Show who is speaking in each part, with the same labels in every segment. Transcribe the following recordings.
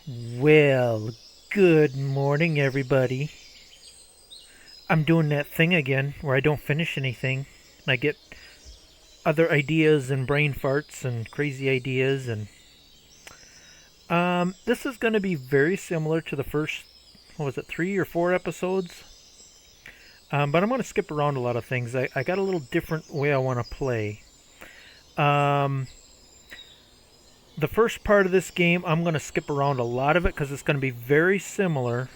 Speaker 1: Well, good morning, everybody. I'm doing that thing again where I don't finish anything and I get other ideas and brain farts and crazy ideas and this is going to be very similar to the first, what was it, 3 or 4 episodes. But I'm going to skip around a lot of things. I got a little different way I want to play. Um, the first part of this game, I'm going to skip around a lot of it because it's going to be very similar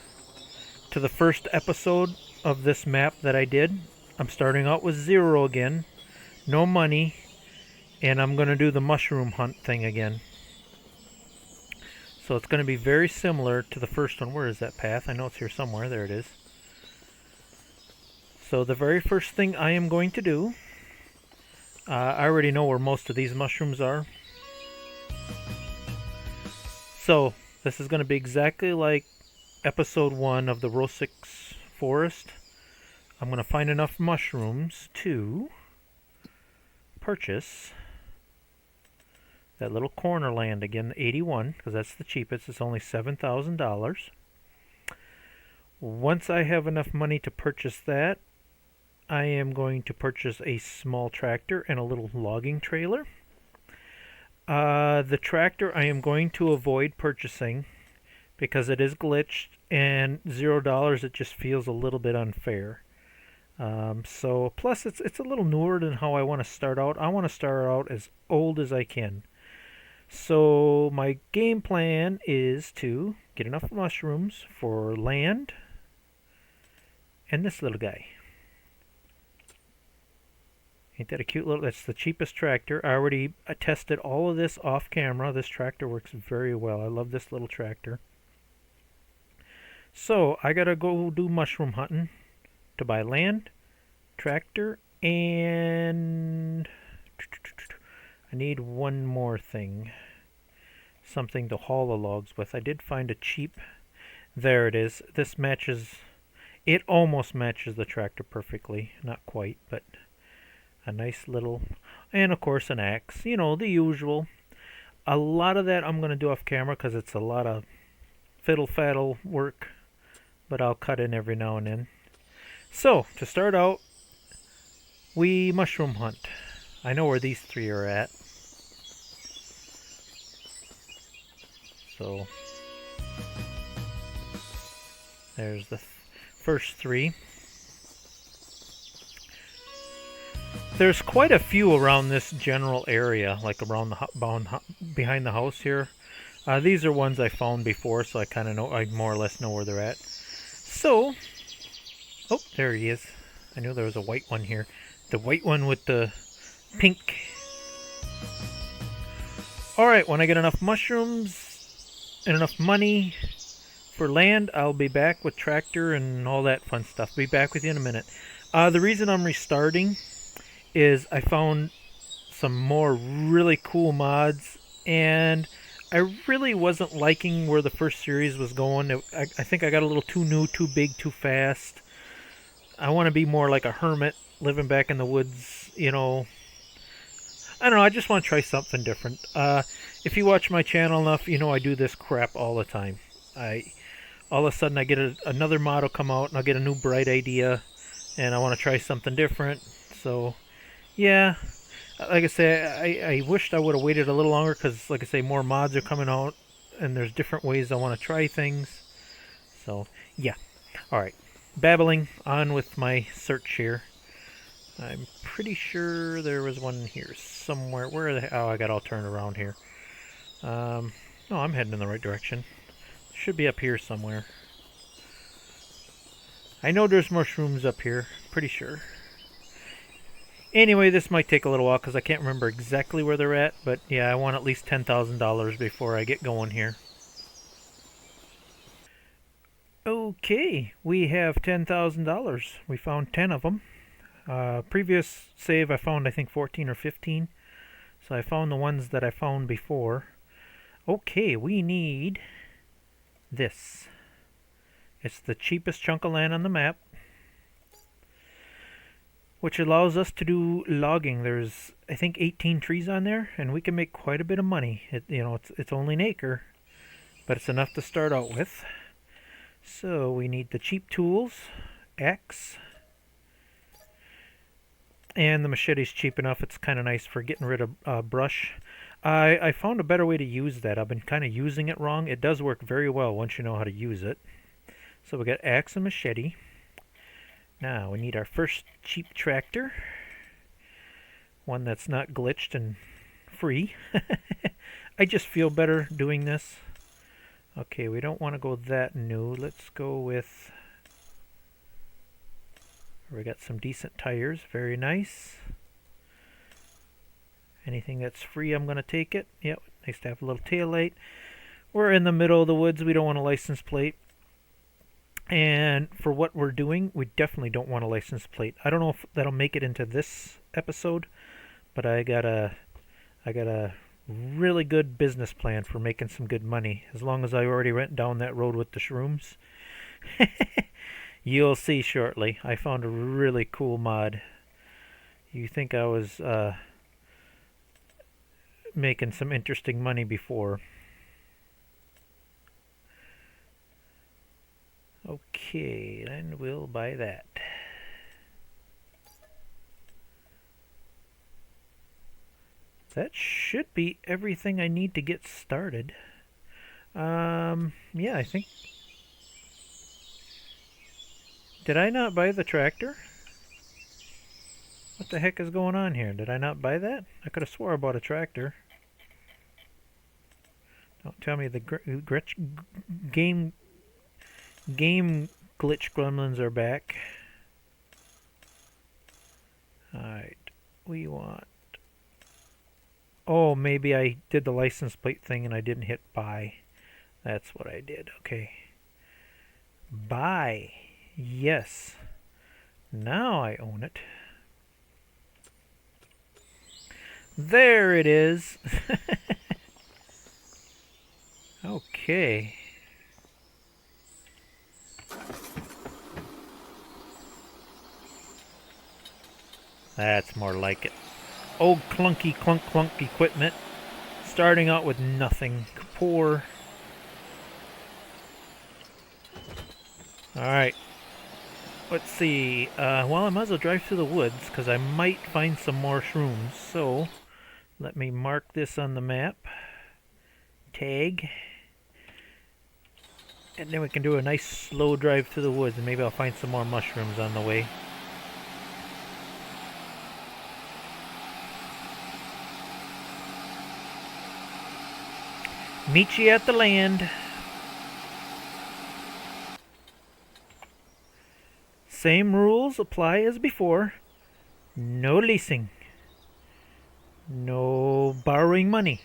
Speaker 1: to the first episode of this map that I did. I'm starting out with 0 again, no money, and I'm going to do the mushroom hunt thing again. So it's going to be very similar to the first one. Where is that path? I know it's here somewhere. There it is. So the very first thing I am going to do, I already know where most of these mushrooms are. So this is going to be exactly like episode 1 of the Risoux forest. I'm going to find enough mushrooms to purchase that little corner land again, 81, because that's the cheapest. It's only $7,000. Once I have enough money to purchase that, I am going to purchase a small tractor and a little logging trailer. The tractor I am going to avoid purchasing because it is glitched, and $0, it just feels a little bit unfair. So plus it's a little newer than how I want to start out. I want to start out as old as I can. So my game plan is to get enough mushrooms for land and this little guy. Ain't that a cute little... That's the cheapest tractor. I already tested all of this off camera. This tractor works very well. I love this little tractor. So I gotta go do mushroom hunting to buy land, tractor, and I need one more thing. Something to haul the logs with. I did find a cheap... There it is. This matches... It almost matches the tractor perfectly. Not quite, but a nice little... And of course an axe. You know, the usual. A lot of that I'm going to do off camera because it's a lot of fiddle-faddle work. But I'll cut in every now and then. So, to start out, we mushroom hunt. I know where these 3 are at. So, there's the first 3. There's quite a few around this general area, like around the behind the house here. These are ones I found before, so I kind of know, I more or less know where they're at. So, oh, there he is. I knew there was a white one here. The white one with the pink. Alright, when I get enough mushrooms and enough money for land, I'll be back with tractor and all that fun stuff. Be back with you in a minute. The reason I'm restarting is I found some more really cool mods, and I really wasn't liking where the first series was going. I think I got a little too new, too big, too fast. I want to be more like a hermit, living back in the woods, you know. I don't know, I just want to try something different. If you watch my channel enough, you know I do this crap all the time. All of a sudden I get another mod will come out, and I'll get a new bright idea, and I want to try something different. So, yeah. Like I say, I wished I would have waited a little longer because, like I say, more mods are coming out and there's different ways I want to try things. So, yeah. Alright. Babbling on with my search here. I'm pretty sure there was one here somewhere. Where the... Oh, I got all turned around here. No, I'm heading in the right direction. Should be up here somewhere. I know there's mushrooms up here. Pretty sure. Anyway, this might take a little while because I can't remember exactly where they're at, but yeah, I want at least $10,000 before I get going here. Okay, we have $10,000. We found 10 of them. Previous save I found I think 14 or 15. So I found the ones that I found before. Okay, we need this. It's the cheapest chunk of land on the map, which allows us to do logging. There's, I think, 18 trees on there, and we can make quite a bit of money. It's only an acre, but it's enough to start out with. So we need the cheap tools, axe, and the machete's cheap enough. It's kind of nice for getting rid of brush. I found a better way to use that. I've been kind of using it wrong. It does work very well once you know how to use it. So we got axe and machete. Now we need our first cheap tractor. One that's not glitched and free. I just feel better doing this. Okay, we don't want to go that new. Let's go with... We got some decent tires. Very nice. Anything that's free, I'm going to take it. Yep, nice to have a little tail light. We're in the middle of the woods. We don't want a license plate. And for what we're doing, we definitely don't want a license plate. I don't know if that'll make it into this episode, but I got a really good business plan for making some good money. As long as I already went down that road with the shrooms. You'll see shortly. I found a really cool mod. You think I was making some interesting money before. Okay, then we'll buy that. That should be everything I need to get started. Yeah, I think... Did I not buy the tractor? What the heck is going on here? Did I not buy that? I could have swore I bought a tractor. Don't tell me the game glitch gremlins are back. Alright, we want... Oh, maybe I did the license plate thing and I didn't hit buy. That's what I did. Okay. Buy. Yes. Now I own it. There it is. Okay. That's more like it. Old clunky clunk clunk equipment. Starting out with nothing. Poor. Alright. Let's see. Well, I might as well drive through the woods because I might find some more shrooms. So, let me mark this on the map. Tag. And then we can do a nice slow drive through the woods and maybe I'll find some more mushrooms on the way. Meet you at the land. Same rules apply as before. No leasing. No borrowing money.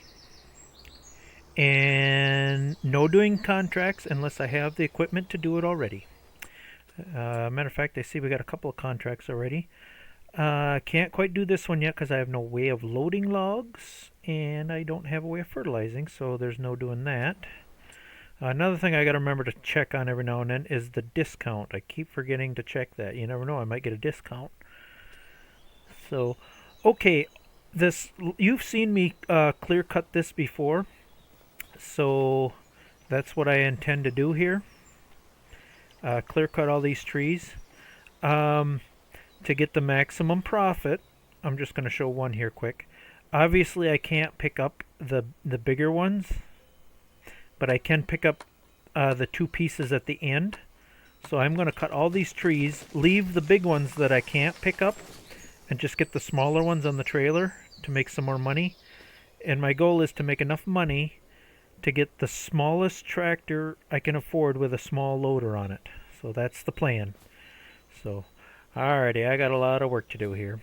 Speaker 1: And no doing contracts unless I have the equipment to do it already. Matter of fact, I see we got a couple of contracts already. Can't quite do this one yet because I have no way of loading logs. And I don't have a way of fertilizing, so there's no doing that. Another thing I got to remember to check on every now and then is the discount. I keep forgetting to check that. You never know, I might get a discount. So, okay, this you've seen me clear cut this before. So that's what I intend to do here. Clear cut all these trees. To get the maximum profit, I'm just going to show one here quick. Obviously, I can't pick up the bigger ones, but I can pick up the two pieces at the end. So I'm going to cut all these trees, leave the big ones that I can't pick up, and just get the smaller ones on the trailer to make some more money. And my goal is to make enough money to get the smallest tractor I can afford with a small loader on it. So that's the plan. So, alrighty, I got a lot of work to do here.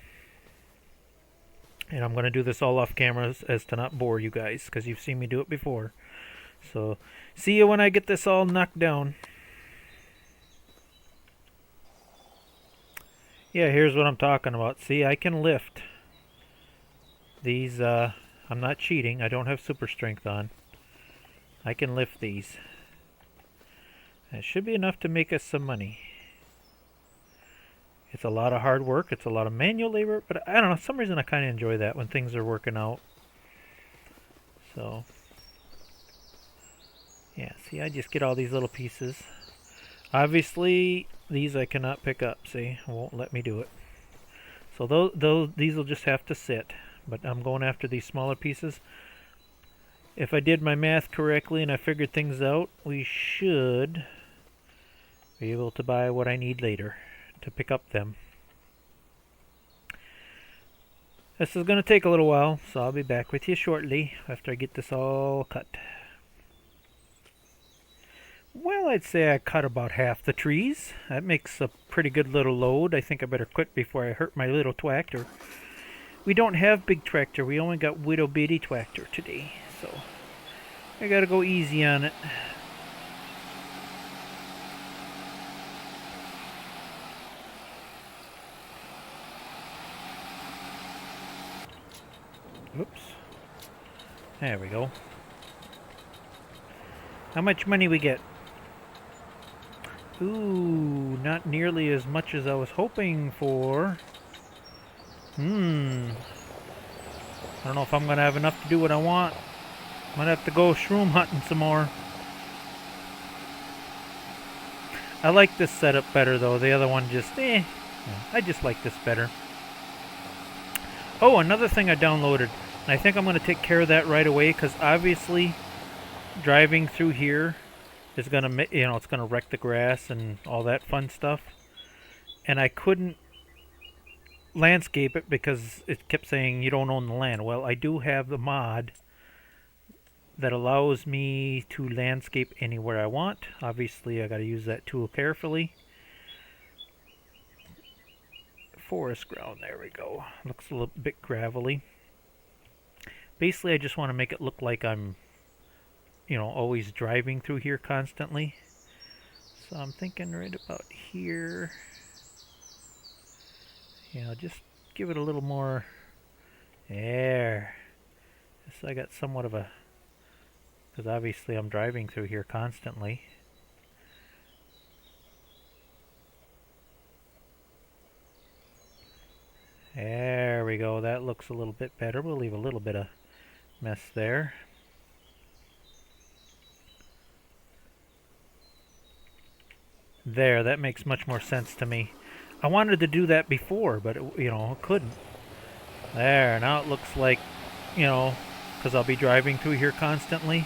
Speaker 1: And I'm going to do this all off camera as to not bore you guys, because you've seen me do it before. So, see you when I get this all knocked down. Yeah, here's what I'm talking about. See, I can lift these. I'm not cheating. I don't have super strength on. I can lift these. It should be enough to make us some money. It's a lot of hard work. It's a lot of manual labor, but I don't know. For some reason I kind of enjoy that when things are working out. So, yeah, See, I just get all these little pieces. Obviously, these I cannot pick up. See, it won't let me do it. So these will just have to sit. But I'm going after these smaller pieces. If I did my math correctly and I figured things out, we should be able to buy what I need later to pick up them. This is going to take a little while, so I'll be back with you shortly after I get this all cut. Well, I'd say I cut about half the trees. That makes a pretty good little load. I think I better quit before I hurt my little tractor. We don't have big tractor. We only got little bitty tractor today, so I gotta go easy on it. Oops. There we go. How much money we get? Ooh, not nearly as much as I was hoping for. I don't know if I'm going to have enough to do what I want. Might have to go shroom hunting some more. I like this setup better though. The other one just, I just like this better. Oh, another thing I downloaded. I think I'm going to take care of that right away because obviously driving through here is going to, it's going to wreck the grass and all that fun stuff. And I couldn't landscape it because it kept saying you don't own the land. Well, I do have the mod that allows me to landscape anywhere I want. Obviously, I got to use that tool carefully. Forest ground, there we go. Looks a little bit gravelly. Basically, I just want to make it look like I'm, always driving through here constantly. So I'm thinking right about here. Just give it a little more. There. So I got somewhat of a, because obviously I'm driving through here constantly. There we go. That looks a little bit better. We'll leave a little bit of mess there. There, that makes much more sense to me. I wanted to do that before, but it couldn't. There, now it looks like, because I'll be driving through here constantly.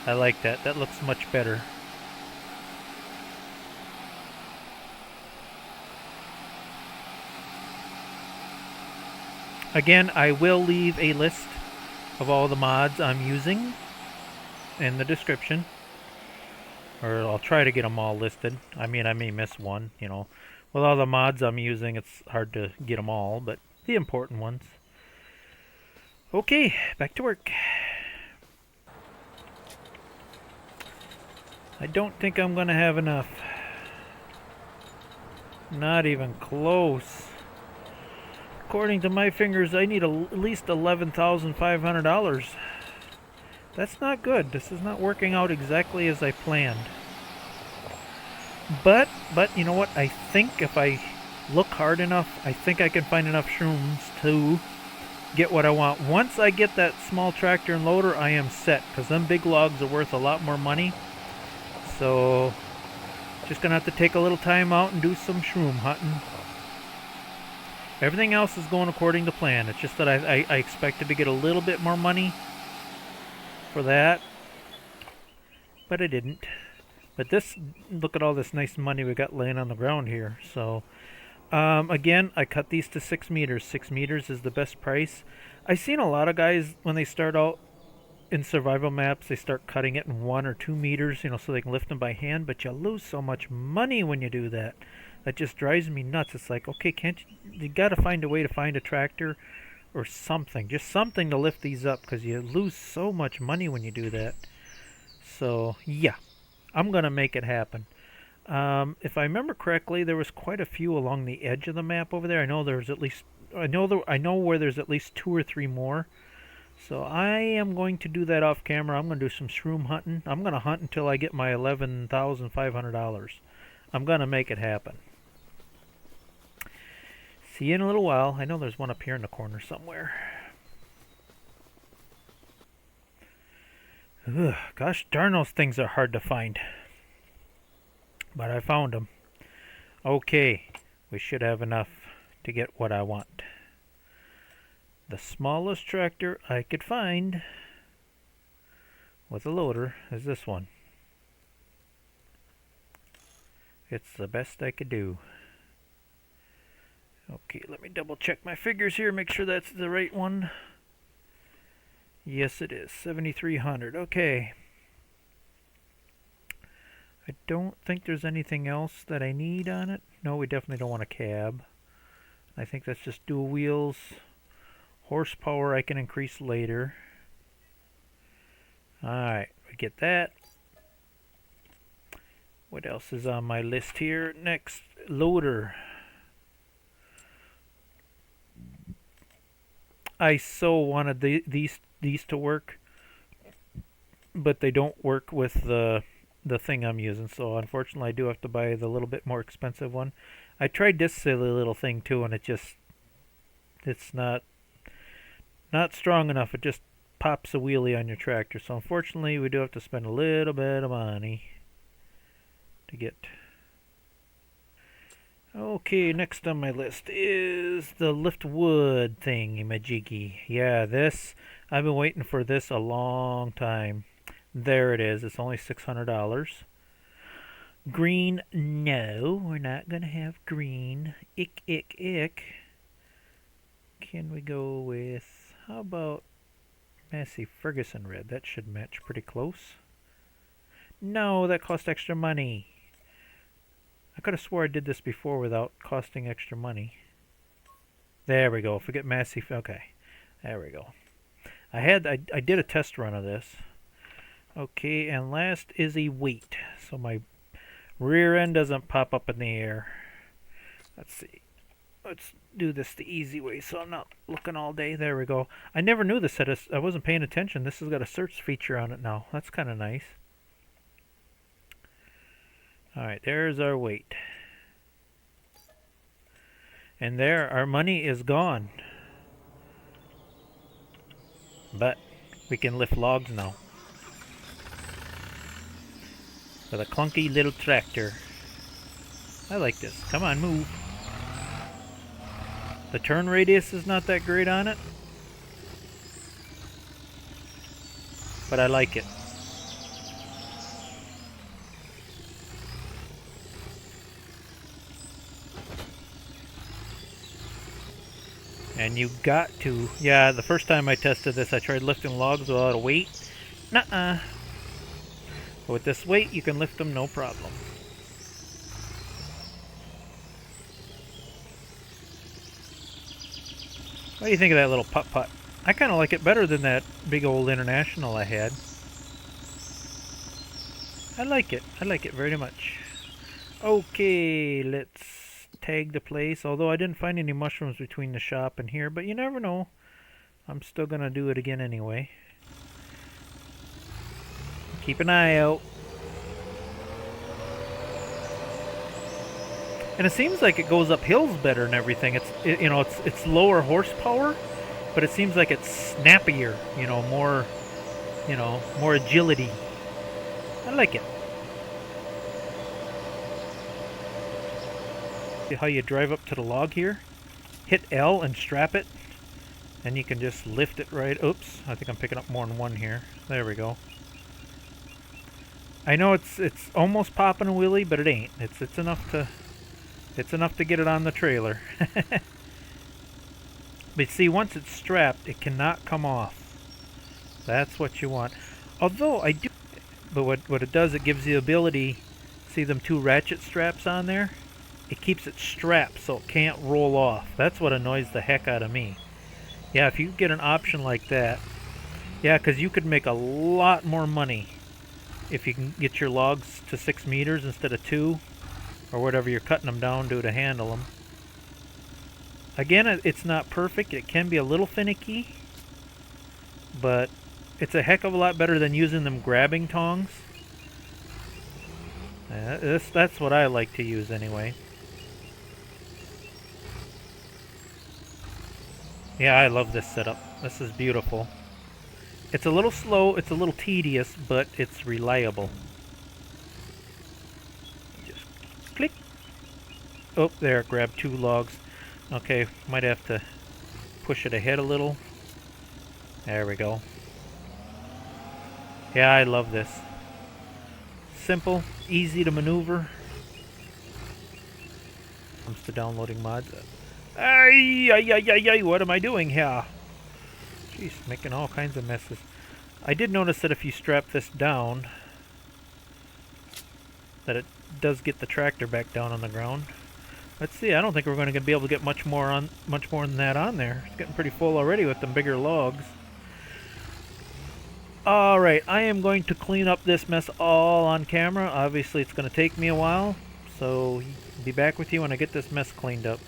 Speaker 1: I like that. That looks much better. Again, I will leave a list of all the mods I'm using in the description. Or I'll try to get them all listed. I may miss one, With all the mods I'm using, it's hard to get them all, but the important ones. Okay, back to work. I don't think I'm going to have enough. Not even close. According to my fingers, I need at least $11,500. That's not good. This is not working out exactly as I planned. But you know what? I think if I look hard enough, I think I can find enough shrooms to get what I want. Once I get that small tractor and loader, I am set. Because them big logs are worth a lot more money. So, just going to have to take a little time out and do some shroom hunting. Everything else is going according to plan. It's just that I expected to get a little bit more money for that, but I didn't. But look at all this nice money we got laying on the ground here. So again, I cut these to 6 meters. 6 meters is the best price. I've seen a lot of guys when they start out in survival maps, they start cutting it in 1 or 2 meters, so they can lift them by hand, but you lose so much money when you do that. That just drives me nuts. It's like, okay, you gotta find a way to find a tractor or something, just something to lift these up, because you lose so much money when you do that. So yeah, I'm gonna make it happen. If I remember correctly, there was quite a few along the edge of the map over there. I know there's at least, I know where there's at least 2 or 3 more. So I am going to do that off camera. I'm gonna do some shroom hunting. I'm gonna hunt until I get my $11,500. I'm gonna make it happen. See you in a little while. I know there's one up here in the corner somewhere. Ugh, gosh darn, those things are hard to find. But I found them. Okay, we should have enough to get what I want. The smallest tractor I could find with a loader is this one. It's the best I could do. Okay, let me double check my figures here, make sure that's the right one. Yes, it is. 7,300. Okay. I don't think there's anything else that I need on it. No, we definitely don't want a cab. I think that's just dual wheels. Horsepower I can increase later. Alright, we get that. What else is on my list here? Next, loader. I so wanted these to work, but they don't work with the thing I'm using, so unfortunately I do have to buy the little bit more expensive one. I tried this silly little thing too, and it's not strong enough. It just pops a wheelie on your tractor, so unfortunately we do have to spend a little bit of money to get. Okay, next on my list is the lift wood thingy-majiggy. Yeah, this, I've been waiting for this a long time. There it is. It's only $600. Green, no, we're not going to have green. Ick, ick, ick. Can we go with, how about Massey Ferguson red? That should match pretty close. No, that cost extra money. I could have swore I did this before without costing extra money. There we go. Forget Massey. Okay. There we go. I did a test run of this. Okay, and last is a weight. So my rear end doesn't pop up in the air. Let's see. Let's do this the easy way so I'm not looking all day. There we go. I never knew this had a, I wasn't paying attention. This has got a search feature on it now. That's kind of nice. Alright, there's our weight. And there, our money is gone. But we can lift logs now. With a clunky little tractor. I like this. Come on, move. The turn radius is not that great on it. But I like it. And you got to, yeah, the first time I tested this, I tried lifting logs without a weight. Nuh-uh. But with this weight, you can lift them no problem. What do you think of that little putt-putt? I kind of like it better than that big old International I had. I like it. I like it very much. Okay, let's tag the place. Although I didn't find any mushrooms between the shop and here, but you never know. I'm still going to do it again anyway. Keep an eye out. And it seems like it goes up hills better and everything. It's lower horsepower, but it seems like it's snappier, more agility. I like it. See how you drive up to the log here? Hit L and strap it, and you can just lift it right. Oops, I think I'm picking up more than one here. There we go. I know it's almost popping a wheelie, but it ain't. It's enough to get it on the trailer. But see, once it's strapped, it cannot come off. That's what you want. Although I do, but what it does, it gives you the ability. See them two ratchet straps on there? It keeps it strapped so it can't roll off. That's what annoys the heck out of me. Yeah, if you get an option like that, yeah, because you could make a lot more money if you can get your logs to 6 meters instead of 2, or whatever you're cutting them down to handle them. Again, it's not perfect. It can be a little finicky, but it's a heck of a lot better than using them grabbing tongs. That's what I like to use anyway. Yeah, I love this setup. This is beautiful. It's a little slow, it's a little tedious, but it's reliable. Just click. Oh, there, grab 2 logs. Okay, might have to push it ahead a little. There we go. Yeah, I love this. Simple, easy to maneuver. Comes to downloading mods. Ay, ay, ay, ay, ay, what am I doing here? Jeez, making all kinds of messes. I did notice that if you strap this down, that it does get the tractor back down on the ground. Let's see, I don't think we're going to be able to get much more than that on there. It's getting pretty full already with them bigger logs. Alright, I am going to clean up this mess all on camera. Obviously it's going to take me a while, so I'll be back with you when I get this mess cleaned up.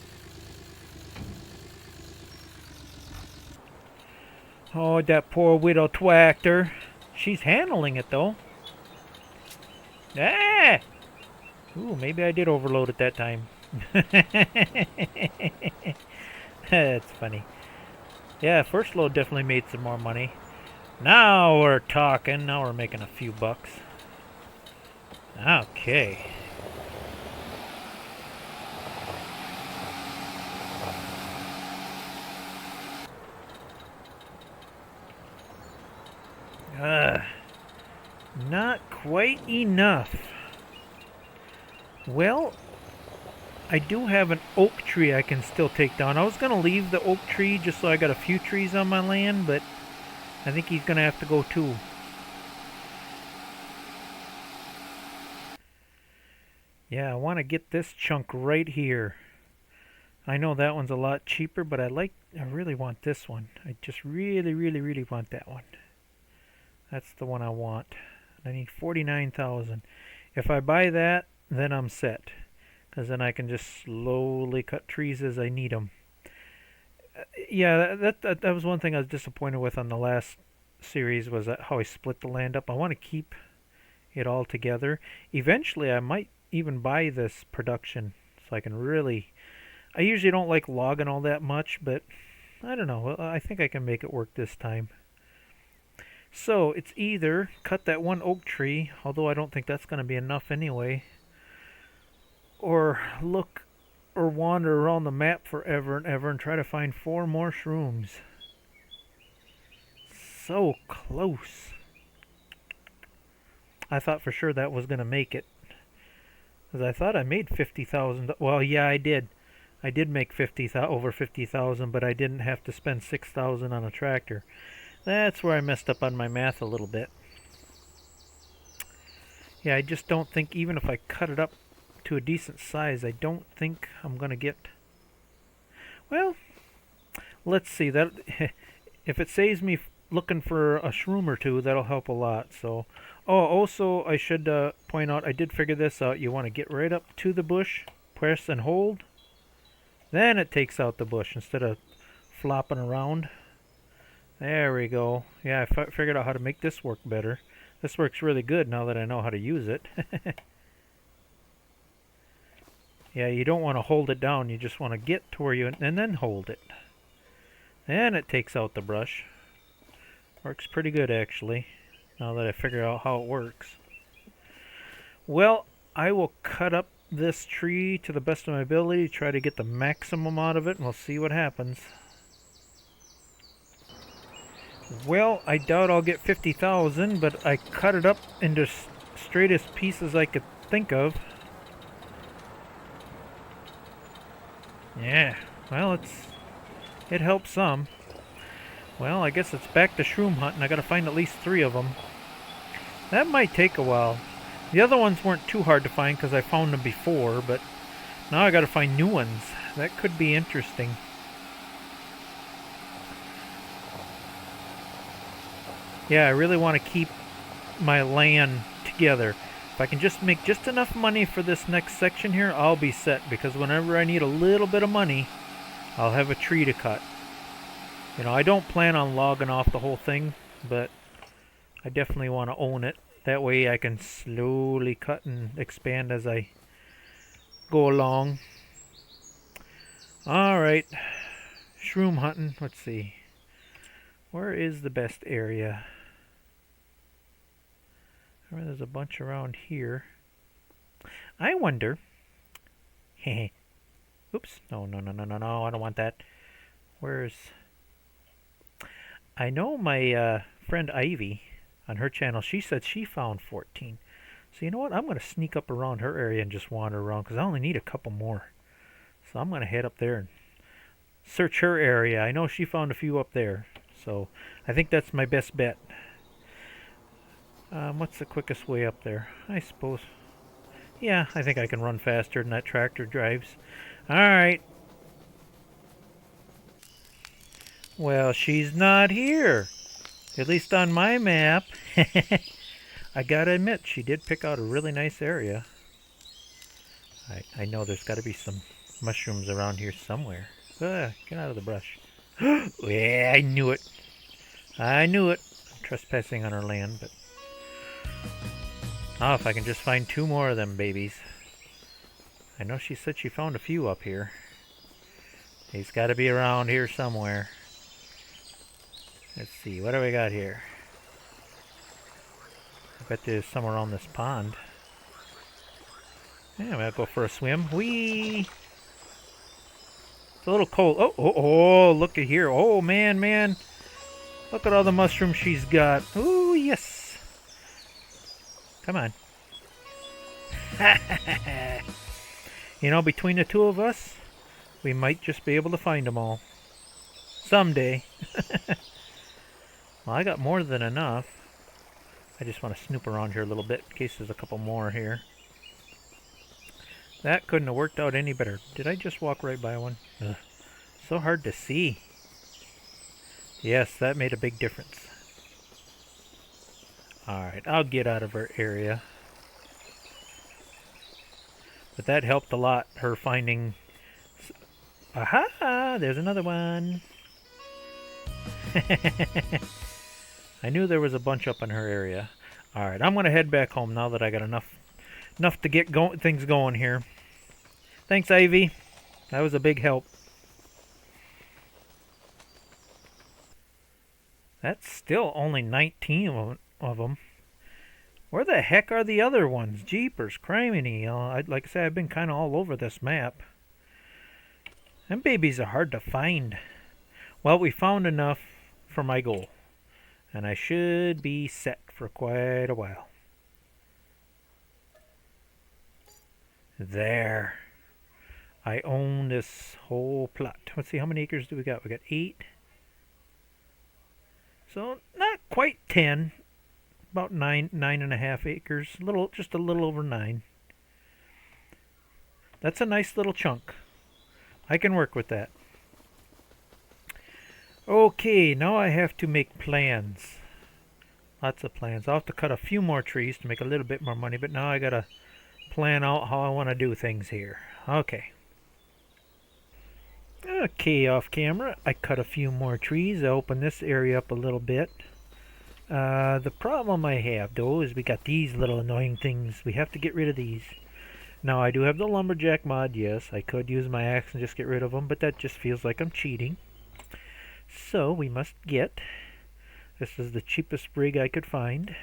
Speaker 1: Oh, that poor widow tractor. She's handling it though. Ah! Ooh, maybe I did overload it that time. That's funny. Yeah, first load definitely made some more money. Now we're talking. Now we're making a few bucks. Okay. Not quite enough. Well, I do have an oak tree I can still take down. I was going to leave the oak tree just so I got a few trees on my land, but I think he's going to have to go too. Yeah, I want to get this chunk right here. I know that one's a lot cheaper, but I really want this one. I just really, really, really want that one. That's the one I want. I need 49,000. If I buy that, then I'm set. Because then I can just slowly cut trees as I need them. Yeah, that was one thing I was disappointed with on the last series, was that how I split the land up. I want to keep it all together. Eventually, I might even buy this production so I can really... I usually don't like logging all that much, but I don't know. I think I can make it work this time. So, it's either cut that one oak tree, although I don't think that's going to be enough anyway, or look or wander around the map forever and ever and try to find 4 more shrooms. So close. I thought for sure that was going to make it. Because I thought I made 50,000. Well, yeah, I did. I did make over 50,000, but I didn't have to spend 6,000 on a tractor. That's where I messed up on my math a little bit. Yeah, I just don't think, even if I cut it up to a decent size, I don't think I'm going to get... Well, let's see. That if it saves me looking for a shroom or 2, that'll help a lot. So, oh, also, I should point out, I did figure this out. You want to get right up to the bush, press and hold. Then it takes out the bush instead of flopping around. There we go. Yeah, I figured out how to make this work better. This works really good now that I know how to use it. Yeah, you don't want to hold it down. You just want to get to where you... and then hold it. And it takes out the brush. Works pretty good, actually, now that I figure out how it works. Well, I will cut up this tree to the best of my ability, try to get the maximum out of it, and we'll see what happens. Well, I doubt I'll get 50,000, but I cut it up into straightest pieces I could think of. Yeah, well, it helps some. Well, I guess it's back to shroom hunting. I gotta find at least 3 of them. That might take a while. The other ones weren't too hard to find because I found them before, but now I gotta find new ones. That could be interesting. Yeah, I really want to keep my land together. If I can just make just enough money for this next section here, I'll be set. Because whenever I need a little bit of money, I'll have a tree to cut. You know, I don't plan on logging off the whole thing, but I definitely want to own it. That way I can slowly cut and expand as I go along. Alright. Shroom hunting. Let's see. Where is the best area? There's a bunch around here. I wonder. Oops. No, no, no, no, no, no. I don't want that. Where's... I know my friend Ivy, on her channel, she said she found 14. So you know what? I'm going to sneak up around her area and just wander around, because I only need a couple more. So I'm going to head up there and search her area. I know she found a few up there. So I think that's my best bet. What's the quickest way up there? I suppose. Yeah, I think I can run faster than that tractor drives. Alright. Well, she's not here. At least on my map. I gotta admit, she did pick out a really nice area. I know there's gotta be some mushrooms around here somewhere. Get out of the brush. Yeah, I knew it. I knew it. I'm trespassing on her land, but... Oh, if I can just find 2 more of them babies. I know she said she found a few up here. He's got to be around here somewhere. Let's see, what do we got here? I bet there's somewhere on this pond. Yeah, we'll go for a swim. Whee! It's a little cold. Oh, oh, oh, look at here. Oh, man, man. Look at all the mushrooms she's got. Ooh, yes. Come on. You know, between the two of us, we might just be able to find them all. Someday. Well, I got more than enough. I just want to snoop around here a little bit in case there's a couple more here. That couldn't have worked out any better. Did I just walk right by one? Ugh. So hard to see. Yes, that made a big difference. Alright, I'll get out of her area. But that helped a lot, her finding... Aha! There's another one! I knew there was a bunch up in her area. Alright, I'm going to head back home now that I got enough to get things going here. Thanks, Ivy. That was a big help. That's still only 19 of them. Where the heck are the other ones? Jeepers, criminy. Like I said, I've been kind of all over this map. Them babies are hard to find. Well, we found enough for my goal. And I should be set for quite a while. There. I own this whole plot. Let's see, how many acres do we got? We got 8. So, not quite 10. About 9.5 acres. Just a little over 9. That's a nice little chunk. I can work with that. Okay, now I have to make plans. Lots of plans. I'll have to cut a few more trees to make a little bit more money, but now I gotta plan out how I want to do things here. Okay. Okay, off camera, I cut a few more trees. I opened this area up a little bit. The problem I have, though, is we got these little annoying things. We have to get rid of these. Now, I do have the lumberjack mod, yes. I could use my axe and just get rid of them, but that just feels like I'm cheating. So, we must get... This is the cheapest rig I could find.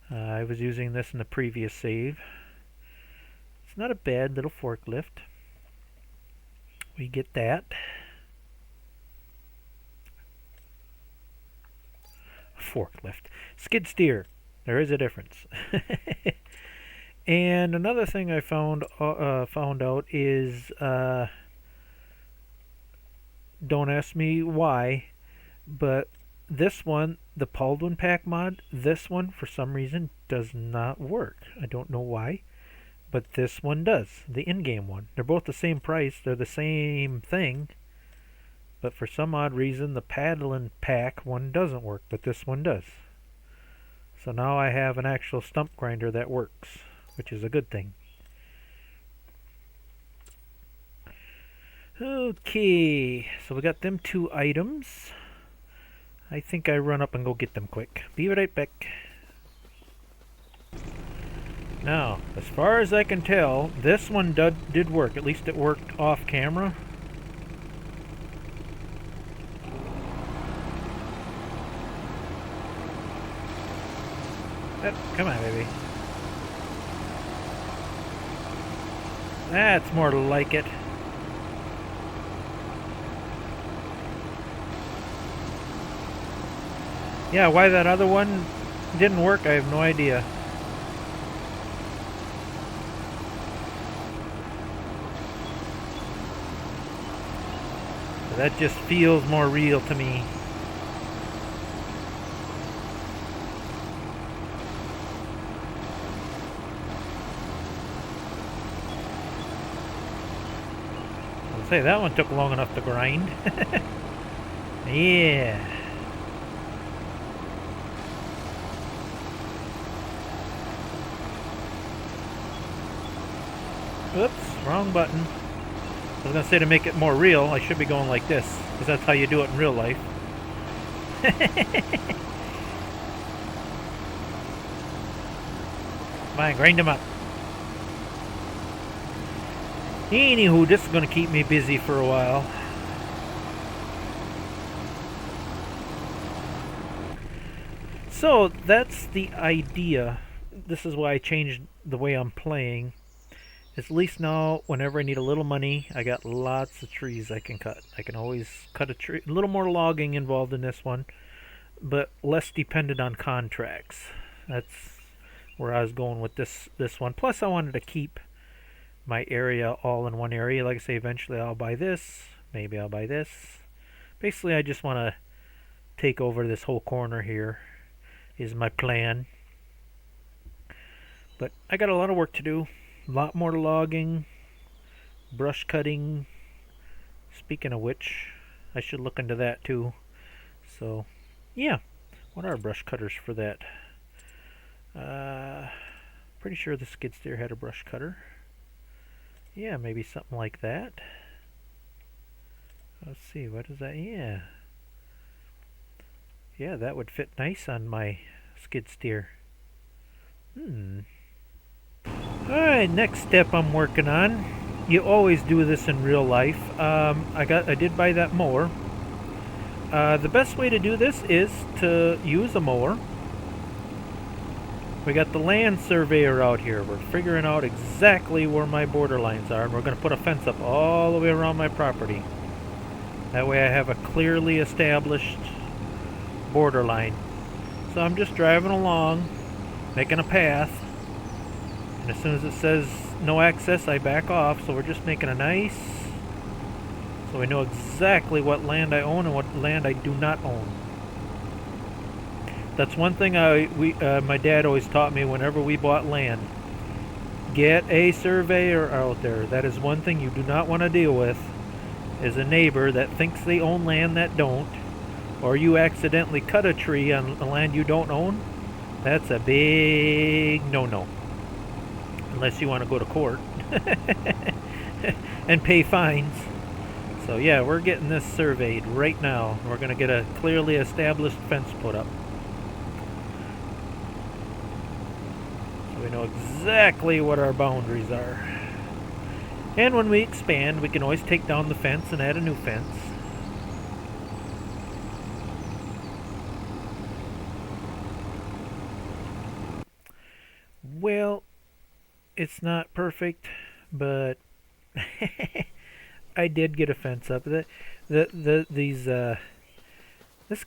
Speaker 1: I was using this in the previous save. It's not a bad little forklift. We get that. Forklift. Skid steer. There is a difference. And another thing I found out is, don't ask me why, but this one, the Baldwin Pack mod, this one for some reason does not work. I don't know why, but this one does. The in-game one. They're both the same price. They're the same thing. But for some odd reason, the Paddlin' Pack one doesn't work, but this one does. So now I have an actual stump grinder that works, which is a good thing. Okay, so we got them 2 items. I think I run up and go get them quick. Be right back. Now, as far as I can tell, this one did work. At least it worked off camera. Come on, baby. That's more like it. Yeah, why that other one didn't work, I have no idea. That just feels more real to me. I'll say that one took long enough to grind. Yeah. Oops, wrong button. I was going to say to make it more real, I should be going like this, because that's how you do it in real life. Come on, grind them up. Anywho, this is going to keep me busy for a while. So, that's the idea. This is why I changed the way I'm playing. At least now, whenever I need a little money, I got lots of trees I can cut. I can always cut a tree. A little more logging involved in this one, but less dependent on contracts. That's where I was going with this one. Plus, I wanted to keep my area all in one area. Like I say, eventually I'll buy this. Maybe I'll buy this. Basically, I just want to take over this whole corner here, is my plan. But I got a lot of work to do. A lot more logging, brush cutting. Speaking of which, I should look into that too. So, yeah. What are brush cutters for that? Pretty sure the skid steer had a brush cutter. Yeah, maybe something like that. Let's see, what is that? Yeah. Yeah, that would fit nice on my skid steer. Alright, next step I'm working on. You always do this in real life. I did buy that mower. The best way to do this is to use a mower. We got the land surveyor out here. We're figuring out exactly where my border lines are, and we're going to put a fence up all the way around my property. That way I have a clearly established border line. So I'm just driving along, making a path. And as soon as it says no access, I back off. So we're just making a nice, so we know exactly what land I own and what land I do not own. That's one thing my dad always taught me whenever we bought land. Get a surveyor out there. That is one thing you do not want to deal with, is a neighbor that thinks they own land that don't, or you accidentally cut a tree on land you don't own. That's a big no-no. Unless you want to go to court and pay fines. So yeah, we're getting this surveyed right now. We're going to get a clearly established fence put up. So we know exactly what our boundaries are. And when we expand, we can always take down the fence and add a new fence. Well, it's not perfect, but I did get a fence up. This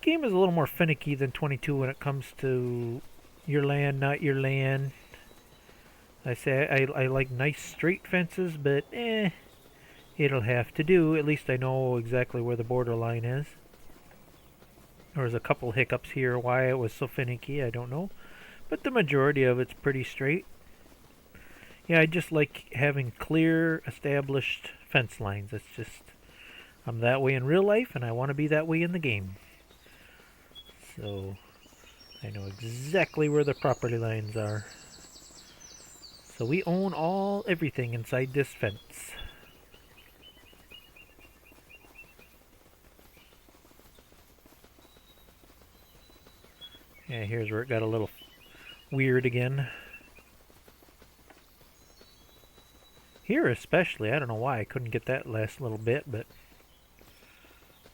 Speaker 1: game is a little more finicky than 22 when it comes to your land, not your land. I say I like nice straight fences, but it'll have to do. At least I know exactly where the border line is. There was a couple hiccups here. Why it was so finicky, I don't know. But the majority of it's pretty straight. Yeah, I just like having clear, established fence lines. It's just, I'm that way in real life, and I want to be that way in the game. So, I know exactly where the property lines are. So we own everything inside this fence. Yeah, here's where it got a little weird again. Here especially, I don't know why I couldn't get that last little bit, but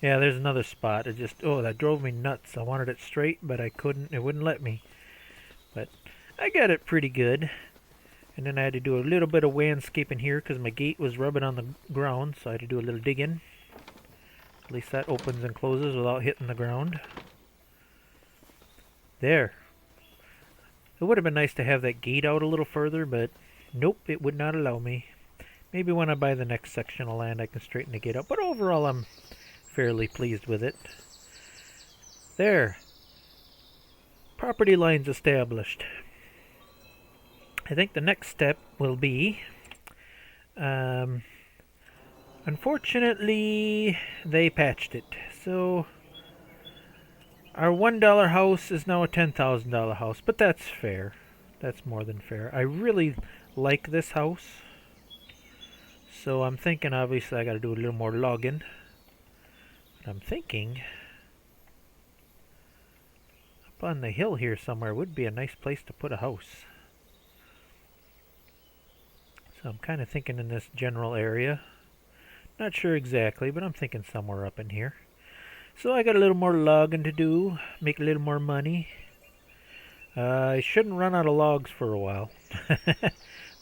Speaker 1: yeah, there's another spot. It just, that drove me nuts. I wanted it straight, but I couldn't, it wouldn't let me. But I got it pretty good. And then I had to do a little bit of landscaping here because my gate was rubbing on the ground, so I had to do a little digging. At least that opens and closes without hitting the ground. There. It would have been nice to have that gate out a little further, but nope, it would not allow me. Maybe when I buy the next section of land I can straighten the gate out, but overall I'm fairly pleased with it. There. Property lines established. I think the next step will be, unfortunately, they patched it. So, our $1 house is now a $10,000 house, but that's fair. That's more than fair. I really like this house. So I'm thinking, obviously, I got to do a little more logging. But I'm thinking, up on the hill here somewhere would be a nice place to put a house. So I'm kind of thinking in this general area. Not sure exactly, but I'm thinking somewhere up in here. So I got a little more logging to do, make a little more money. I shouldn't run out of logs for a while.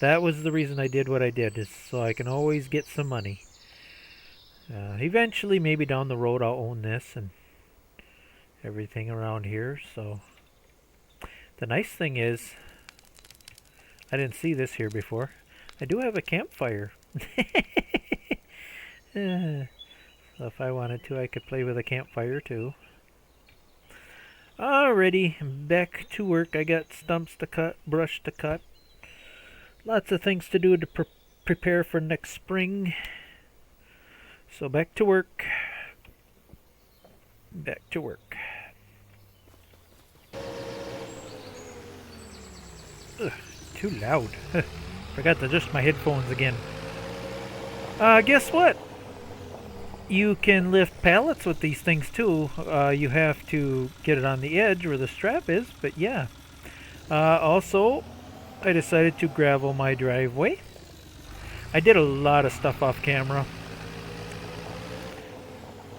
Speaker 1: That was the reason I did what I did, is so I can always get some money. Eventually, maybe down the road, I'll own this and everything around here. So the nice thing is, I didn't see this here before. I do have a campfire. So if I wanted to, I could play with a campfire too. Alrighty, back to work. I got stumps to cut, brush to cut. Lots of things to do to prepare for next spring. So back to work. Back to work. Ugh, too loud. Forgot to adjust my headphones again. Guess what? You can lift pallets with these things too. You have to get it on the edge where the strap is, but yeah. Also, I decided to gravel my driveway. I did a lot of stuff off camera.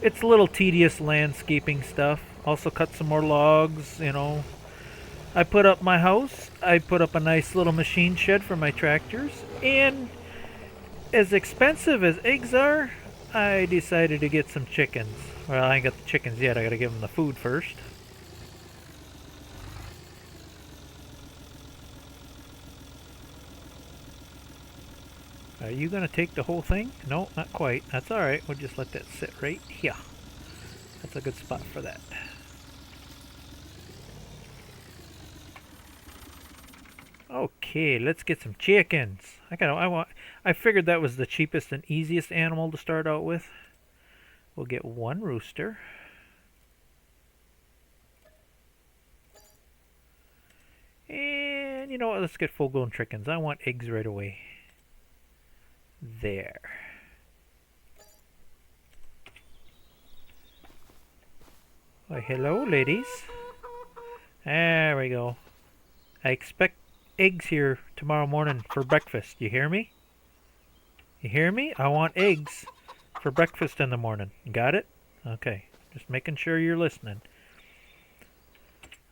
Speaker 1: It's a little tedious landscaping stuff. Also cut some more logs, you know. I put up my house. I put up a nice little machine shed for my tractors. And as expensive as eggs are, I decided to get some chickens. Well, I ain't got the chickens yet. I gotta give them the food first. Are you gonna take the whole thing? No, not quite. That's alright. We'll just let that sit right here. That's a good spot for that. Okay, let's get some chickens. I figured that was the cheapest and easiest animal to start out with. We'll get one rooster. And you know what? Let's get full-grown chickens. I want eggs right away. There. Why, hello, ladies. There we go. I expect eggs here tomorrow morning for breakfast. You hear me? You hear me? I want eggs for breakfast in the morning. Got it? Okay. Just making sure you're listening.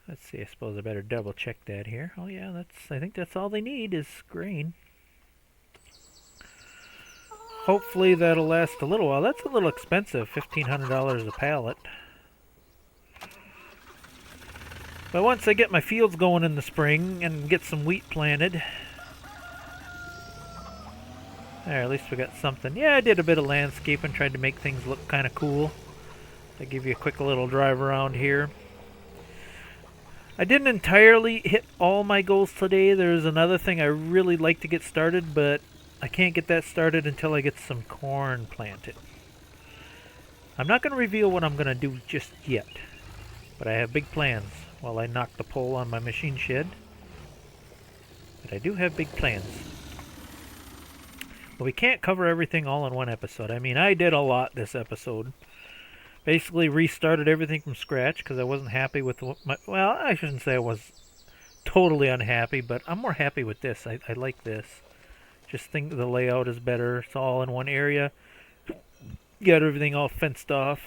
Speaker 1: Let's see. I suppose I better double check that here. Oh yeah, I think that's all they need is grain. Hopefully that'll last a little while. That's a little expensive, $1,500 a pallet. But once I get my fields going in the spring and get some wheat planted, there, at least we got something. Yeah, I did a bit of landscaping, tried to make things look kind of cool. I'll give you a quick little drive around here. I didn't entirely hit all my goals today. There's another thing I really like to get started, but I can't get that started until I get some corn planted. I'm not going to reveal what I'm going to do just yet, but I have big plans while I knock the pole on my machine shed. But I do have big plans. But we can't cover everything all in one episode. I mean, I did a lot this episode. Basically restarted everything from scratch because I wasn't happy with my... Well, I shouldn't say I was totally unhappy, but I'm more happy with this. I like this. Just think the layout is better. It's all in one area. Got everything all fenced off.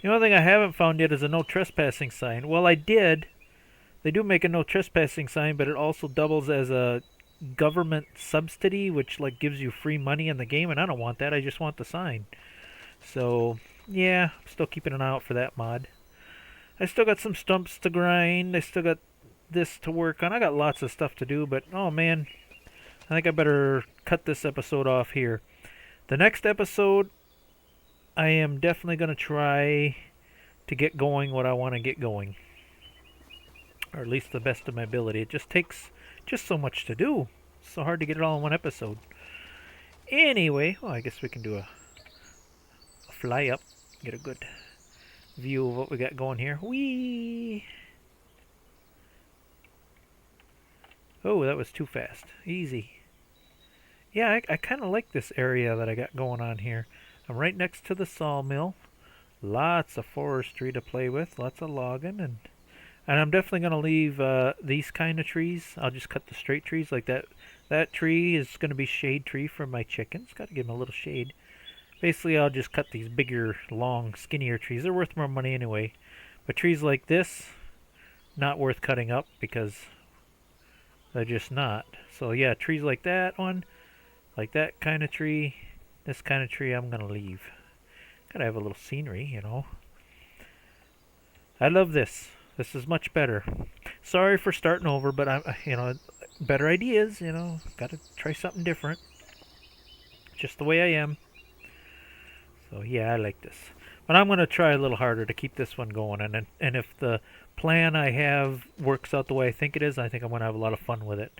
Speaker 1: The only thing I haven't found yet is a no trespassing sign. Well, I did. They do make a no trespassing sign, but it also doubles as a government subsidy, which like gives you free money in the game, and I don't want that. I just want the sign. So yeah, I'm still keeping an eye out for that mod. I still got some stumps to grind. I still got this to work on. I got lots of stuff to do, but oh man, I think I better cut this episode off here. The next episode, I am definitely going to try to get going what I want to get going. Or at least the best of my ability. It just takes just so much to do. It's so hard to get it all in one episode. Anyway, well, I guess we can do a fly up. Get a good view of what we got going here. Whee! Oh, that was too fast. Easy. Yeah, I kind of like this area that I got going on here. I'm right next to the sawmill. Lots of forestry to play with. Lots of logging. And I'm definitely going to leave these kind of trees. I'll just cut the straight trees like that. That tree is going to be shade tree for my chickens. Got to give them a little shade. Basically, I'll just cut these bigger, long, skinnier trees. They're worth more money anyway. But trees like this, not worth cutting up because they're just not. So yeah, trees like that one, like that kind of tree, this kind of tree I'm going to leave. Gotta have a little scenery, you know. I love this. This is much better. Sorry for starting over, but I'm, better ideas, Gotta try something different. Just the way I am. So yeah, I like this. But I'm going to try a little harder to keep this one going. And if the plan I have works out the way I think it is, I think I'm going to have a lot of fun with it.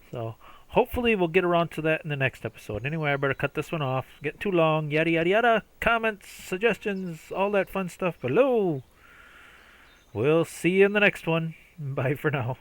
Speaker 1: So hopefully we'll get around to that in the next episode. Anyway, I better cut this one off. Getting too long. Yada, yada, yada. Comments, suggestions, all that fun stuff below. We'll see you in the next one. Bye for now.